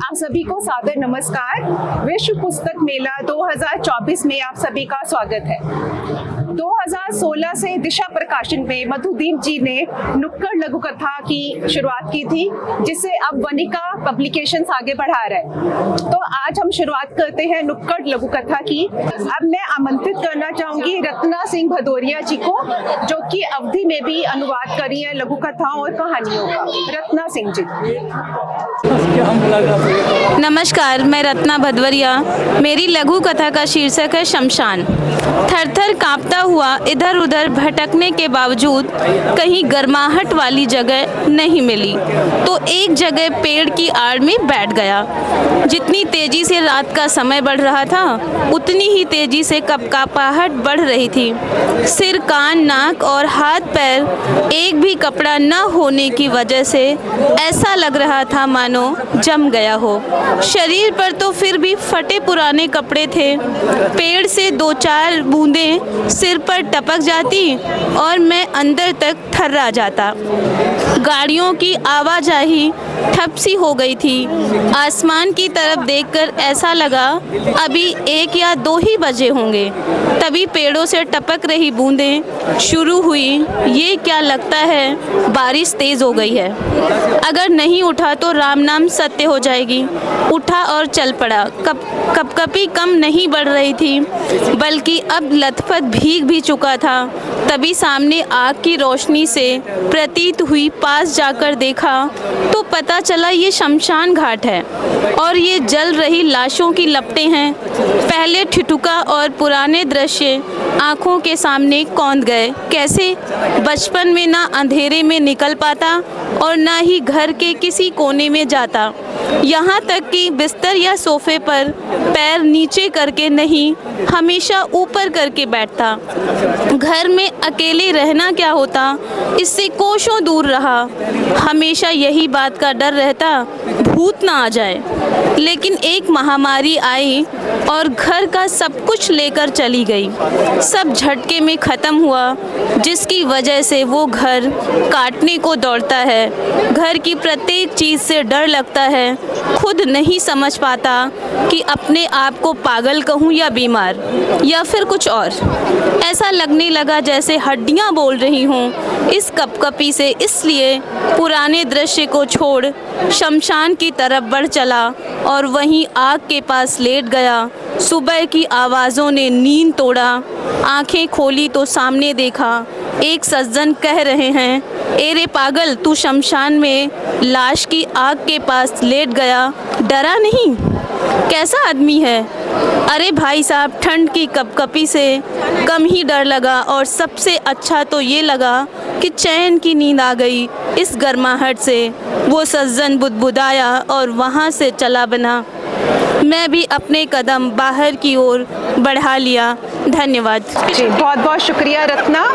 आप सभी को सादर नमस्कार। विश्व पुस्तक मेला 2024 में आप सभी का स्वागत है। 2016 से दिशा प्रकाशन में मधुदीप जी ने नुक्कड़ लघु कथा की शुरुआत की थी, जिसे अब वनिका पब्लिकेशंस आगे बढ़ा रहा है। तो आज हम शुरुआत करते हैं नुक्कड़ लघु कथा की। अब मैं आमंत्रित करना चाहूंगी रत्ना सिंह भदौरिया जी को, जो कि अवधि में भी अनुवाद करी है लघु कथाओं और कहानियों का। रत्ना सिंह जी। नमस्कार, मैं रत्ना भदौरिया। मेरी लघु कथा का शीर्षक है शमशान। थर-थर कांपता हुआ इधर उधर भटकने के बावजूद कहीं गर्माहट वाली जगह नहीं मिली, तो एक जगह पेड़ की आड़ में बैठ गया। जितनी तेजी से रात का समय बढ़ रहा था, उतनी ही तेजी से कपकपाहट बढ़ रही थी। सिर, कान, नाक और हाथ पैर एक भी कपड़ा न होने की वजह से ऐसा लग रहा था मानो जम गया हो। शरीर पर तो फिर भी फटे पुराने कपड़े थे। पेड़ से 2-4 बूंदें सिर पर टपक जाती और मैं अंदर तक थर्रा जाता। गाड़ियों की आवाजाही ठप सी हो गई थी। आसमान की तरफ देखकर ऐसा लगा अभी 1 या 2 ही बजे होंगे। तभी पेड़ों से टपक रही बूंदें शुरू हुई। ये क्या लगता है बारिश तेज हो गई है। अगर नहीं उठा तो राम नाम सत्य हो जाएगी। उठा और चल पड़ा। कपकपी कम नहीं बढ़ रही थी, बल्कि अब लथपथ भीग भी चुका था। तभी सामने आग की रोशनी से प्रतीत हुई। पास जाकर देखा तो पता चला ये शमशान घाट है और ये जल रही लाशों की लपटें हैं। पहले ठिठुका और पुराने दृश्य आंखों के सामने कौंध गए। कैसे बचपन में ना अंधेरे में निकल पाता और ना ही घर के किसी कोने में जाता, यहाँ तक कि बिस्तर या सोफे पर पैर नीचे करके नहीं, हमेशा ऊपर करके बैठता। घर में अकेले रहना क्या होता, इससे कोसों दूर रहा। हमेशा यही बात का डर रहता, भूत ना आ जाए। लेकिन एक महामारी आई और घर का सब कुछ लेकर चली गई। सब झटके में ख़त्म हुआ, जिसकी वजह से वो घर काटने को दौड़ता है। घर की प्रत्येक चीज़ से डर लगता है। खुद नहीं समझ पाता कि अपने आप को पागल कहूँ या बीमार या फिर कुछ और। ऐसा लगने लगा जैसे हड्डियाँ बोल रही हों इस कपकपी से। इसलिए पुराने दृश्य को छोड़ शमशान की तरफ बढ़ चला और वहीं आग के पास लेट गया। सुबह की आवाज़ों ने नींद तोड़ा। आंखें खोली तो सामने देखा एक सज्जन कह रहे हैं, एरे पागल, तू शमशान में लाश की आग के पास लेट गया, डरा नहीं? कैसा आदमी है? अरे भाई साहब, ठंड की कपकपी से कम ही डर लगा और सबसे अच्छा तो ये लगा कि चैन की नींद आ गई इस गर्माहट से। वो सज्जन बुदबुदाया और वहाँ से चला बना। मैं भी अपने कदम बाहर की ओर बढ़ा लिया। धन्यवाद जी, बहुत बहुत शुक्रिया रत्ना।